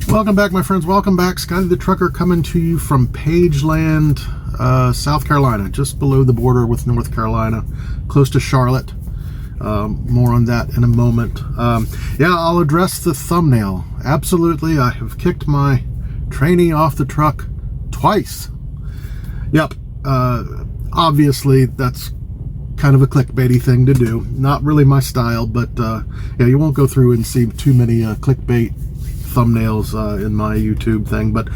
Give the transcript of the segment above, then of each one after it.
Welcome back, my friends. Welcome back. Scotty the Trucker coming to you from Pageland, South Carolina, just below the border with North Carolina, close to Charlotte. More on that in a moment. Yeah, I'll address the thumbnail. Absolutely, I have kicked my trainee off the truck twice. Yep. Obviously, that's kind of a clickbaity thing to do. Not really my style, but yeah, you won't go through and see too many clickbait thumbnails in my YouTube thing, but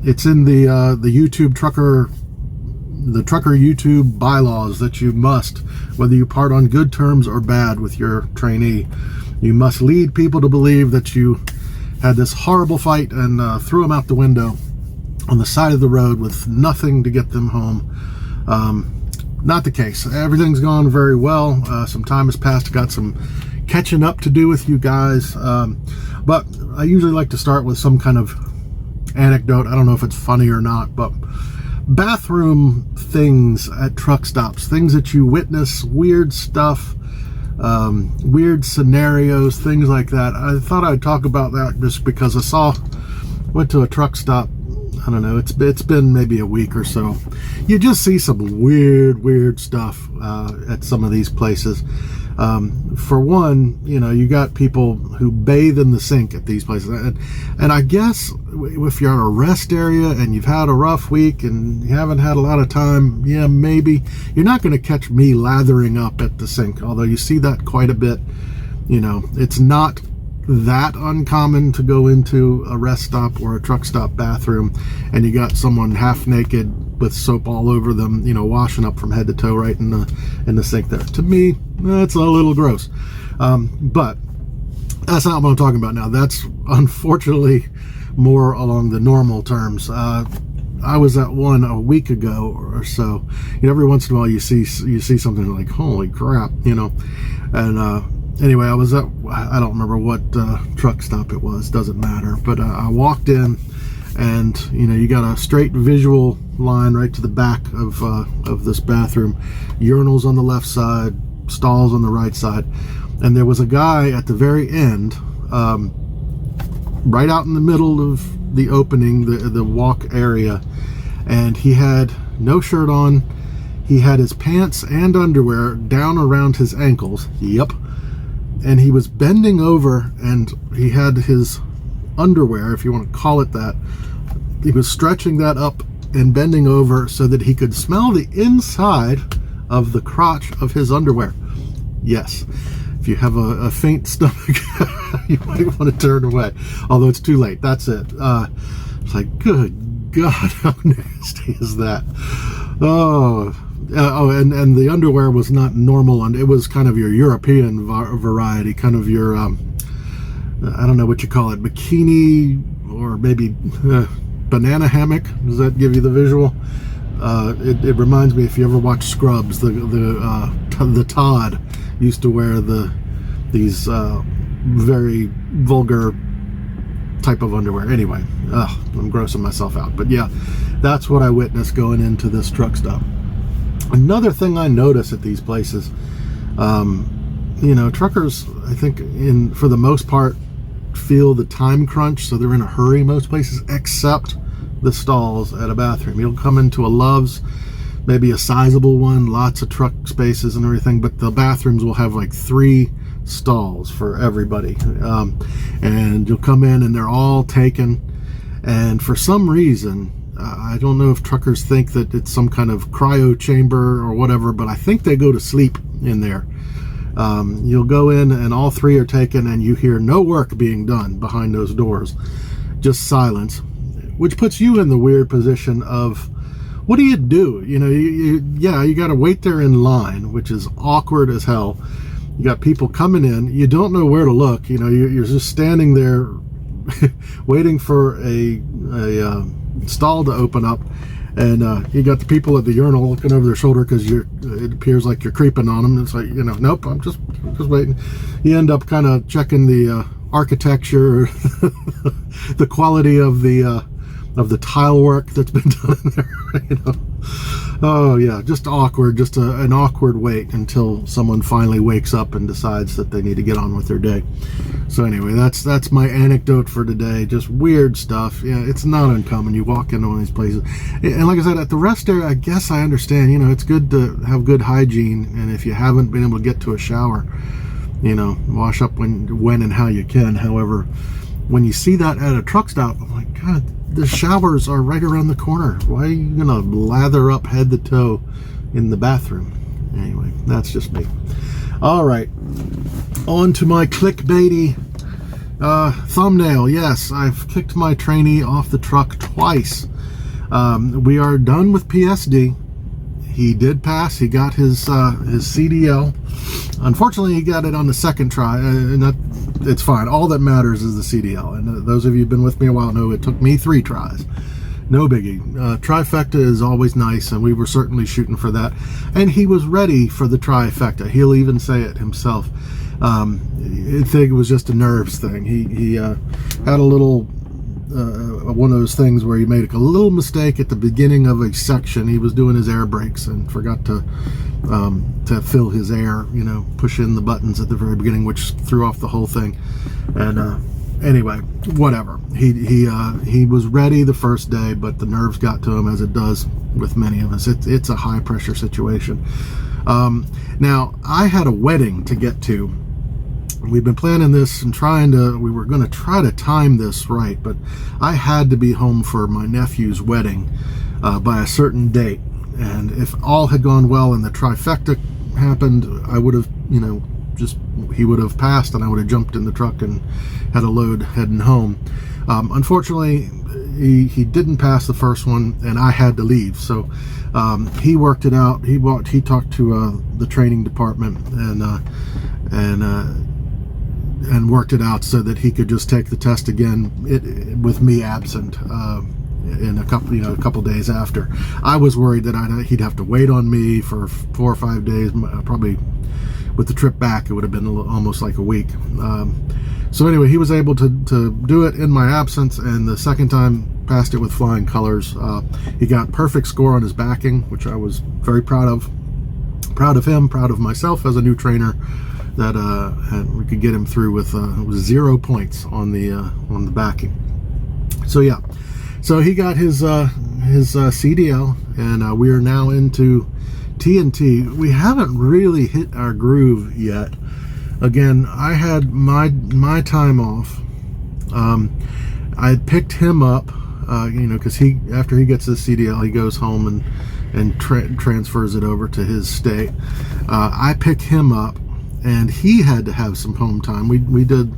it's in the YouTube trucker, the trucker YouTube bylaws that you must, whether you part on good terms or bad with your trainee, you must lead people to believe that you had this horrible fight and threw them out the window on the side of the road with nothing to get them home. Not the case. Everything's gone very well. Some time has passed. Got some catching up to do with you guys, but I usually like to start with some kind of anecdote. I don't know if it's funny or not, but bathroom things at truck stops, things that you witness, weird stuff, weird scenarios, things like that. I thought I'd talk about that just because went to a truck stop. I don't know, it's been maybe a week or so. You just see some weird stuff at some of these places. For one, you know, you got people who bathe in the sink at these places, and I guess if you're at a rest area and you've had a rough week and you haven't had a lot of time, yeah, maybe you're not going to catch me lathering up at the sink, although you see that quite a bit. You know, it's not that uncommon to go into a rest stop or a truck stop bathroom and you got someone half naked with soap all over them, you know, washing up from head to toe right in the sink there. To me, that's a little gross, but that's not what I'm talking about now. That's unfortunately more along the normal terms. I was at one a week ago or so. You know, every once in a while you see something like, holy crap, you know. And anyway, I was at, I don't remember what truck stop it was, doesn't matter, but I walked in and, you know, you got a straight visual line right to the back of this bathroom, urinals on the left side, stalls on the right side, and there was a guy at the very end, right out in the middle of the opening, the walk area, and he had no shirt on. He had his pants and underwear down around his ankles. Yep. And he was bending over and he had his underwear, if you want to call it that, he was stretching that up and bending over so that he could smell the inside of the crotch of his underwear. Yes, if you have a faint stomach, you might want to turn away, although it's too late. That's it. It's like, good God, how nasty is that? And the underwear was not normal, and it was kind of your European variety, kind of your, I don't know what you call it, bikini, or maybe banana hammock. Does that give you the visual? It reminds me, if you ever watch Scrubs, the Todd used to wear these very vulgar type of underwear. Anyway, I'm grossing myself out, but yeah, that's what I witnessed going into this truck stop. Another thing I notice at these places, you know, truckers, I think for the most part, feel the time crunch, so they're in a hurry most places, except the stalls at a bathroom. You'll come into a Love's, maybe a sizable one, lots of truck spaces and everything, but the bathrooms will have like 3 stalls for everybody, and you'll come in and they're all taken, and for some reason, I don't know if truckers think that it's some kind of cryo chamber or whatever, but I think they go to sleep in there. You'll go in and all 3 are taken and you hear no work being done behind those doors, just silence, which puts you in the weird position of, what do? You know, you got to wait there in line, which is awkward as hell. You got people coming in, you don't know where to look, you know, you're just standing there waiting for a stall to open up, and you got the people at the urinal looking over their shoulder because it appears like you're creeping on them. It's like, you know, nope, I'm just waiting. You end up kind of checking the architecture, the quality of the tile work that's been done in there, you know. Oh yeah, just awkward, just an awkward wait until someone finally wakes up and decides that they need to get on with their day. So anyway, that's my anecdote for today. Just weird stuff. Yeah, it's not uncommon. You walk into one of these places, and like I said, at the rest area, I guess I understand. You know, it's good to have good hygiene, and if you haven't been able to get to a shower, you know, wash up when and how you can. However, when you see that at a truck stop, I'm like, God, the showers are right around the corner. Why are you gonna lather up head to toe in the bathroom? Anyway, that's just me. All right, on to my clickbaity thumbnail. Yes, I've kicked my trainee off the truck twice. We are done with PSD. He did pass. He got his CDL. Unfortunately, he got it on the second try, and it's fine. All that matters is the CDL. And those of you who've been with me a while know it took me 3 tries. No biggie. Trifecta is always nice, and we were certainly shooting for that. And he was ready for the trifecta. He'll even say it himself. I think it was just a nerves thing. He had a little one of those things where he made a little mistake at the beginning of a section. He was doing his air brakes and forgot to fill his air, you know, push in the buttons at the very beginning, which threw off the whole thing. And anyway, whatever. He was ready the first day, but the nerves got to him, as it does with many of us. It's a high pressure situation. Now, I had a wedding to get to. We've been planning this and we were going to try to time this right, but I had to be home for my nephew's wedding by a certain date. And if all had gone well and the trifecta happened, I would have, you know, he would have passed, and I would have jumped in the truck and had a load heading home. Unfortunately, he didn't pass the first one, and I had to leave. So he worked it out. He talked to the training department and worked it out so that he could just take the test again with me absent in a couple days after. I was worried that he'd have to wait on me for 4 or 5 days. Probably with the trip back, it would have been almost like a week. So anyway, he was able to do it in my absence, and the second time passed it with flying colors. He got perfect score on his backing, which I was very proud of. Proud of him, proud of myself as a new trainer, that we could get him through with 0 points on the backing. So yeah, so he got his CDL, and we are now into TNT. We haven't really hit our groove yet. Again, I had my time off. I picked him up, you know, because after he gets his CDL, he goes home and transfers it over to his state. I picked him up, and he had to have some home time. We did,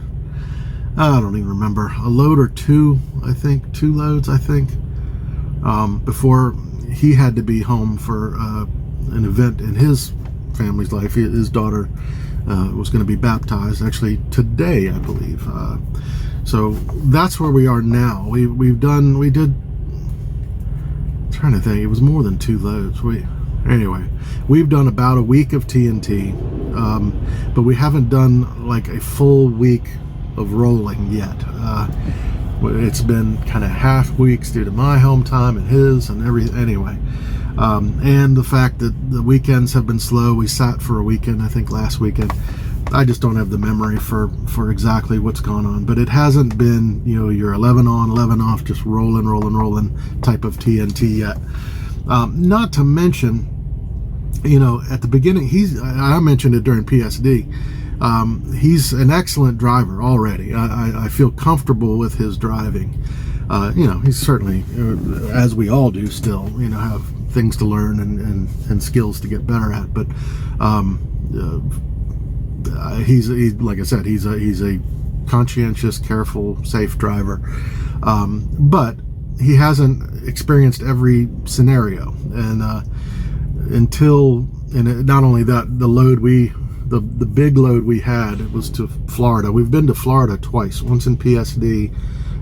I don't even remember, a load or 2, I think, 2 loads, I think, before he had to be home for an event in his family's life. His daughter was going to be baptized, actually today, I believe. So that's where we are now. We did, I'm trying to think, it was more than 2 loads. Anyway, we've done about a week of TNT, but we haven't done like a full week of rolling yet. It's been kind of half weeks due to my home time and his and everything. Anyway, and the fact that the weekends have been slow. We sat for a weekend, I think last weekend. I just don't have the memory for exactly what's gone on, but it hasn't been, you know, your 11 on, 11 off, just rolling type of TNT yet. Not to mention, you know, at the beginning, I mentioned it during PSD, he's an excellent driver already. I feel comfortable with his driving. You know, he's certainly, as we all do still, you know, have things to learn and skills to get better at, but he's like I said, he's a conscientious, careful, safe driver, but he hasn't experienced every scenario, and not only that, the big load we had, it was to Florida. We've been to Florida twice, once in PSD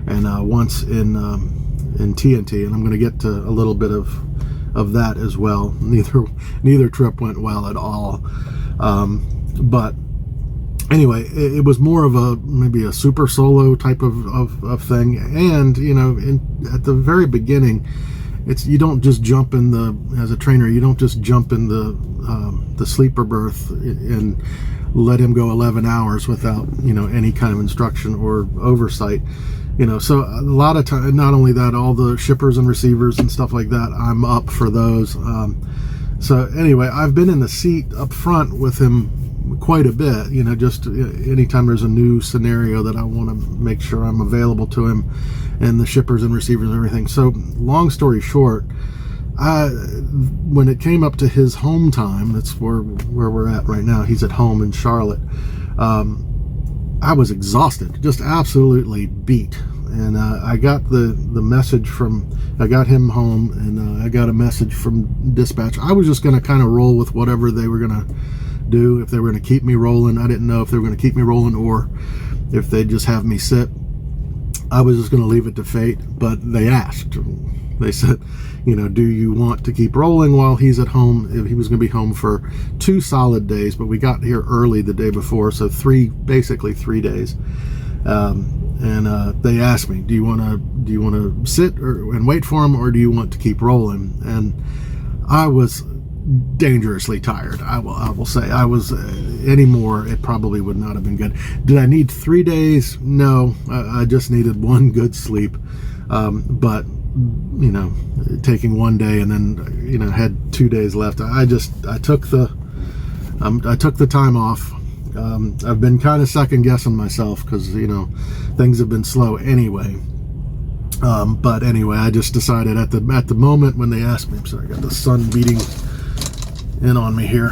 and once in TNT, and I'm going to get to a little bit of that as well. Neither trip went well at all, but anyway, it was more of maybe a super solo type of thing. And you know, at the very beginning, you don't just jump in as a trainer, you don't just jump in the sleeper berth and let him go 11 hours without, any kind of instruction or oversight. So a lot of time, not only that, all the shippers and receivers and stuff like that, I'm up for those. So anyway, I've been in the seat up front with him quite a bit, just anytime there's a new scenario that I want to make sure I'm available to him, and the shippers and receivers and everything. So long story short, when it came up to his home time, that's where we're at right now. He's at home in Charlotte. I was exhausted, just absolutely beat. And I got the message I got him home, and I got a message from dispatch. I was just going to kind of roll with whatever they were going to do. If they were going to keep me rolling, I didn't know if they were going to keep me rolling or if they'd just have me sit. I was just going to leave it to fate, but they asked. They said, do you want to keep rolling while he's at home? He was going to be home for 2 solid days, but we got here early the day before, so basically 3 days. And they asked me, do you want to sit and wait for him, or do you want to keep rolling? And I was dangerously tired. I will say I was anymore. It probably would not have been good. Did I need 3 days? No, I just needed one good sleep. But taking 1 day and then had 2 days left. I took the time off. I've been kind of second guessing myself because things have been slow anyway. But anyway, I just decided at the moment when they asked me. I'm sorry, I got the sun beating in on me here.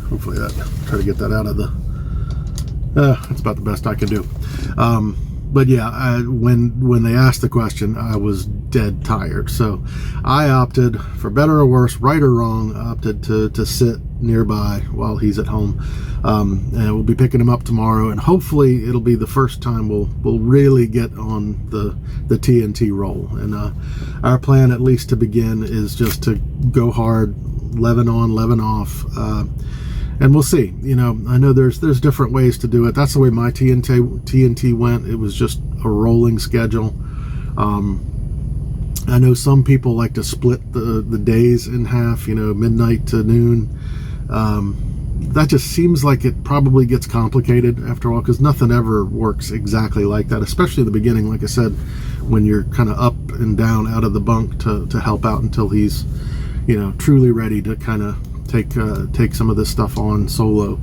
Hopefully try to get that out of the. That's about the best I can do. But yeah, when they asked the question, I was dead tired. So I opted, for better or worse, right or wrong, opted to sit nearby while he's at home. And we'll be picking him up tomorrow, and hopefully it'll be the first time we'll really get on the TNT roll. And our plan, at least to begin, is just to go hard, 11 on, 11 off. And we'll see. I know there's different ways to do it. That's the way my TNT went. It was just a rolling schedule. I know some people like to split the days in half, midnight to noon. That just seems like it probably gets complicated after a while, because nothing ever works exactly like that, especially at the beginning, like I said, when you're kind of up and down out of the bunk to help out until he's, truly ready to kind of take some of this stuff on solo.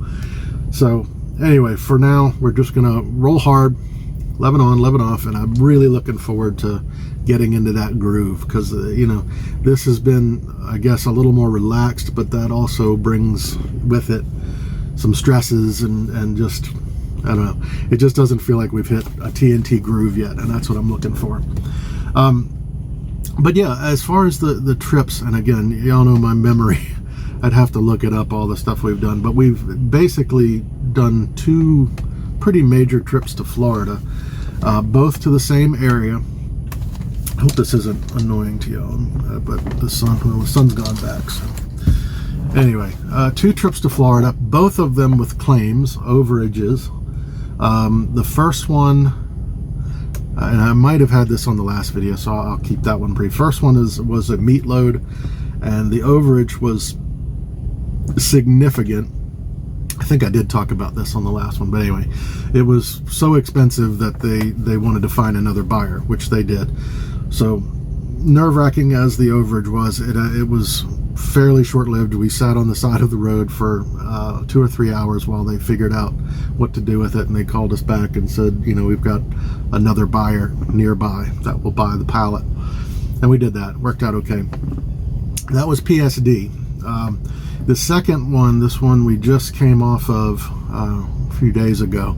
So anyway, for now, we're just gonna roll hard, 11 on, 11 off, and I'm really looking forward to getting into that groove, because this has been, I guess, a little more relaxed, but that also brings with it some stresses and just, I don't know, it just doesn't feel like we've hit a TNT groove yet, and that's what I'm looking for. But yeah, as far as the trips, and again, y'all know my memory, I'd have to look it up, all the stuff we've done, but we've basically done 2 pretty major trips to Florida, both to the same area. I hope this isn't annoying to y'all, but the sun's gone back. So anyway, 2 trips to Florida, both of them with claims, overages. The first one, and I might have had this on the last video, so I'll keep that one brief. First one was a meat load, and the overage was significant. I think I did talk about this on the last one, but anyway, it was so expensive that they wanted to find another buyer, which they did. So nerve-wracking as the overage was, it was fairly short-lived. We sat on the side of the road for 2 or 3 hours while they figured out what to do with it, and they called us back and said, we've got another buyer nearby that will buy the pallet. And we did that. Worked out okay. That was PSD. The second one, this one we just came off of a few days ago.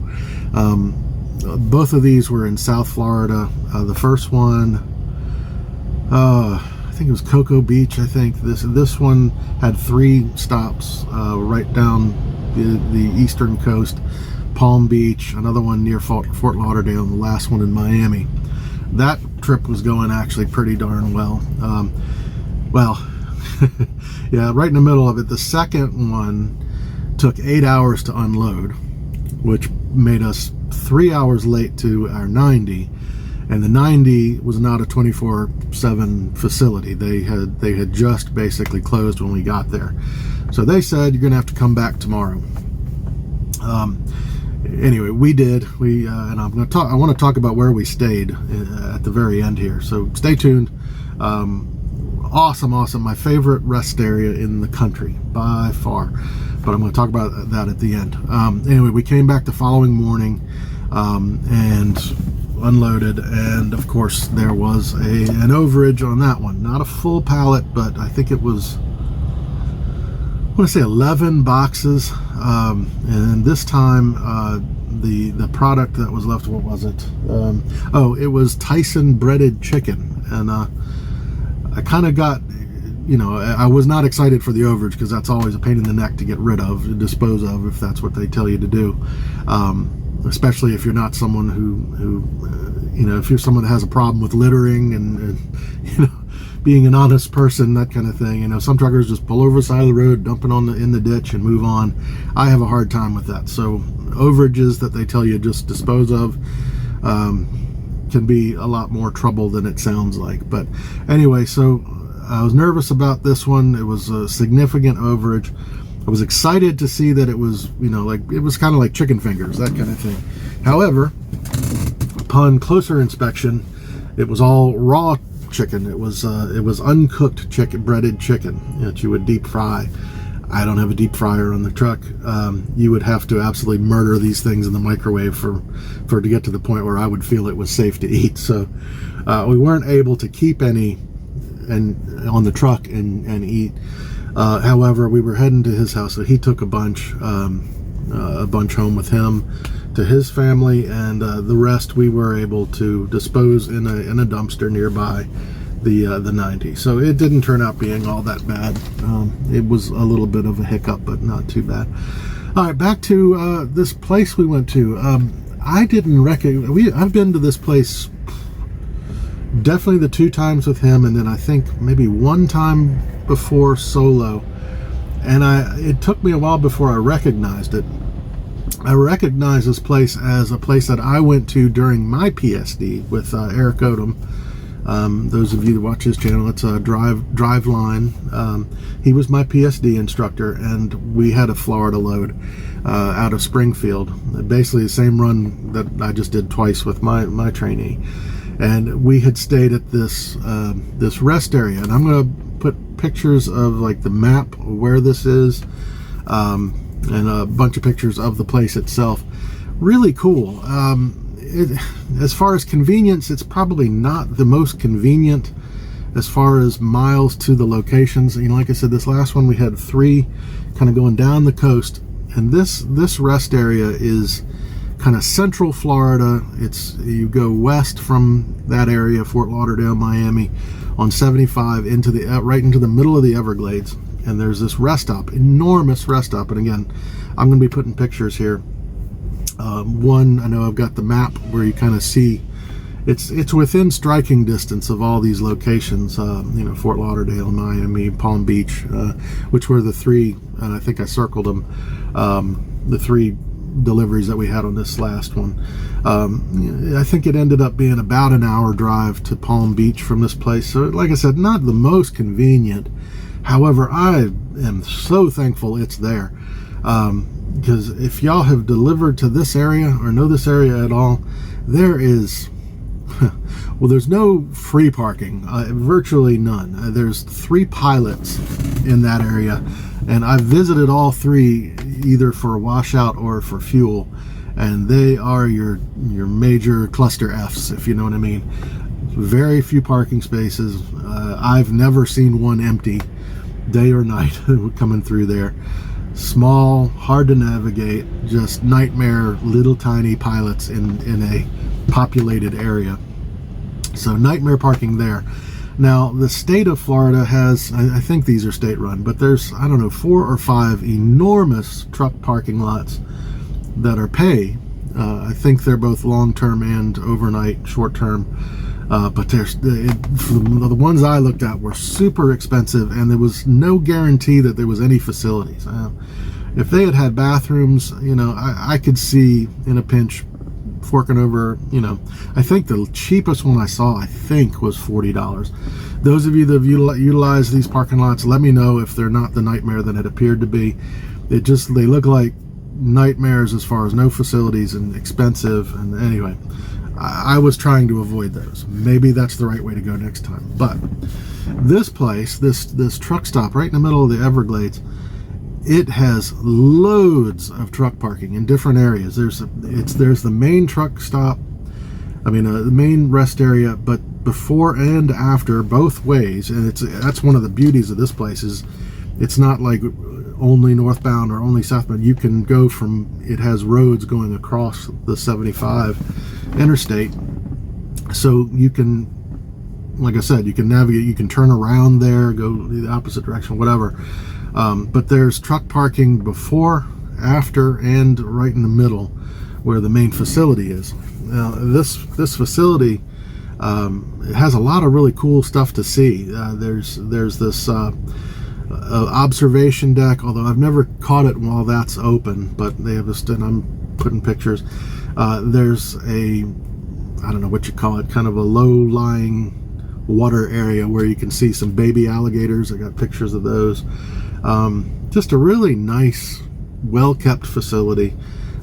Both of these were in South Florida. The first one, I think it was Cocoa Beach. I think this one had 3 stops right down the eastern coast. Palm Beach, another one near Fort Lauderdale, and the last one in Miami. That trip was going actually pretty darn well. Yeah, right in the middle of it. The second one took 8 hours to unload, which made us 3 hours late to our 90. And the 90 was not a 24/7 facility. They had just basically closed when we got there. So they said, you're going to have to come back tomorrow. Anyway, we did. And I want to talk about where we stayed at the very end here. So stay tuned. Awesome. My favorite rest area in the country by far. But I'm going to talk about that at the end. Anyway, we came back the following morning and unloaded, and of course there was an overage on that one. Not a full pallet, but I think it was, I want to say 11 boxes. And this time the product that was left, what was it? It was Tyson breaded chicken. And I kind of got, I was not excited for the overage, because that's always a pain in the neck to get rid of, dispose of, if that's what they tell you to do. Especially if you're not someone who if you're someone that has a problem with littering and being an honest person, that kind of thing. Some truckers just pull over the side of the road, dump it in the ditch and move on. I have a hard time with that. So overages that they tell you just dispose of can be a lot more trouble than it sounds like. But anyway, so I was nervous about this one. It was a significant overage. I was excited to see that it was, it was kind of like chicken fingers, that kind of thing. However, upon closer inspection, it was all raw chicken. It was uncooked chicken, breaded chicken that you would deep fry. I don't have a deep fryer on the truck. You would have to absolutely murder these things in the microwave for it to get to the point where I would feel it was safe to eat. So we weren't able to keep any on the truck and eat. However, we were heading to his house, so he took a bunch home with him to his family, and the rest we were able to dispose in a dumpster nearby the 90. So it didn't turn out being all that bad. It was a little bit of a hiccup, but not too bad. All right, back to this place we went to. I didn't recognize. I've been to this place definitely the 2 times with him, and then I think maybe 1 time before solo, and it took me a while before I recognized it. I recognized this place as a place that I went to during my PSD with Eric Odom. Those of you that watch his channel, it's a drive line. He was my PSD instructor, and we had a Florida load out of Springfield, basically the same run that I just did twice with my trainee. And we had stayed at this rest area, and I'm going to put pictures of like the map where this is, and a bunch of pictures of the place itself. Really cool. As far as convenience, it's probably not the most convenient as far as miles to the locations. Like I said, this last one we had 3 kind of going down the coast, and this rest area is kind of central Florida. You go west from that area, Fort Lauderdale, Miami, on 75 right into the middle of the Everglades, and there's this rest stop, enormous rest stop. And again, I'm going to be putting pictures here. One, I know I've got the map where you kind of see it's within striking distance of all these locations. Fort Lauderdale, Miami, Palm Beach, which were the 3, and I think I circled them. The 3 deliveries that we had on this last one. I think it ended up being about an hour drive to Palm Beach from this place. So like I said, not the most convenient. However, I am so thankful it's there, because if y'all have delivered to this area or know this area at all, there is well, there's no free parking, virtually none. There's 3 pilots in that area, and I've visited all 3 either for a washout or for fuel, and they are your major cluster Fs, if you know what I mean. Very few parking spaces. I've never seen one empty, day or night, coming through there. Small, hard to navigate, just nightmare little tiny pilots in a populated area. So nightmare parking there. Now, the state of Florida has, I think these are state run, but there's, I don't know, 4 or 5 enormous truck parking lots that are pay. I think they're both long-term and overnight, short-term. But the ones I looked at were super expensive, and there was no guarantee that there was any facilities. If they had bathrooms, I could see in a pinch forking over, you know, I think the cheapest one I saw, I think, was $40. Those of you that have utilized these parking lots, let me know if they're not the nightmare that it appeared to be. They look like nightmares as far as no facilities and expensive. And anyway, I was trying to avoid those. Maybe that's the right way to go next time. But this place, this truck stop right in the middle of the Everglades, it has loads of truck parking in different areas. There's the main truck stop, the main rest area, but before and after, both ways. And that's one of the beauties of this place, is it's not like only northbound or only southbound. You can go it has roads going across the 75 interstate, so you can, like I said, you can navigate, you can turn around there, go the opposite direction, whatever. But there's truck parking before, after, and right in the middle where the main facility is. Now, this facility, it has a lot of really cool stuff to see. There's this observation deck, although I've never caught it while that's open, but they have and I'm putting pictures. There's I don't know what you call it, kind of a low-lying water area where you can see some baby alligators. I got pictures of those. Just a really nice, well-kept facility.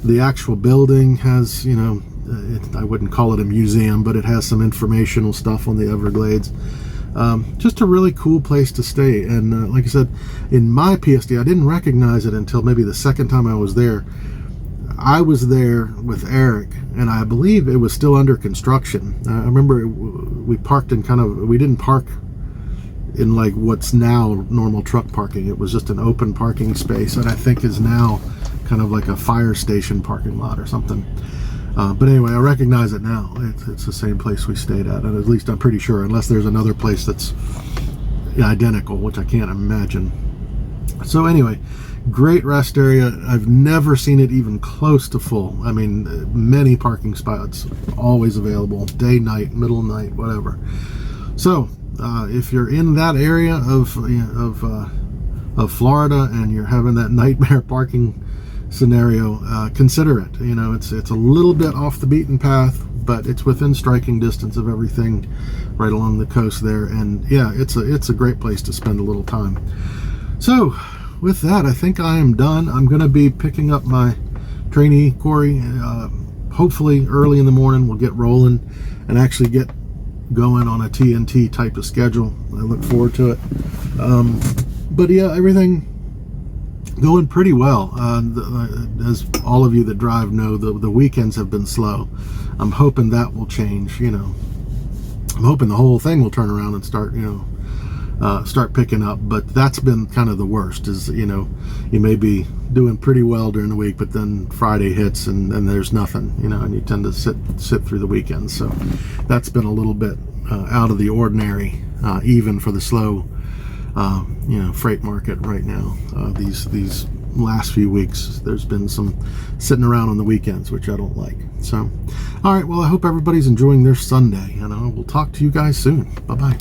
The actual building has, I wouldn't call it a museum, but it has some informational stuff on the Everglades. Just a really cool place to stay. And like I said, in my PSD, I didn't recognize it until maybe the second time I was there. I was there with Eric, and I believe it was still under construction. I remember we parked in we didn't park in like what's now normal truck parking. It was just an open parking space, and I think is now kind of like a fire station parking lot or something. But anyway, I recognize it now. It's the same place we stayed at, and at least I'm pretty sure, unless there's another place that's identical, which I can't imagine. So anyway, great rest area. I've never seen it even close to full. I mean, many parking spots always available, day, night, middle of night, whatever. So if you're in that area of Florida and you're having that nightmare parking scenario, consider it. It's a little bit off the beaten path, but it's within striking distance of everything right along the coast there. And yeah, it's a great place to spend a little time. So with that, I think I am done. I'm going to be picking up my trainee, Corey. Hopefully early in the morning we'll get rolling and actually get going on a TNT type of schedule. I look forward to it. But yeah, everything going pretty well. As all of you that drive know, the weekends have been slow. I'm hoping that will change. I'm hoping the whole thing will turn around and start picking up. But that's been kind of the worst, is you may be doing pretty well during the week, but then Friday hits and there's nothing, and you tend to sit through the weekends. So that's been a little bit out of the ordinary, even for the slow freight market right now. These last few weeks, there's been some sitting around on the weekends, which I don't like. So all right, well, I hope everybody's enjoying their Sunday, and I will talk to you guys soon. Bye bye.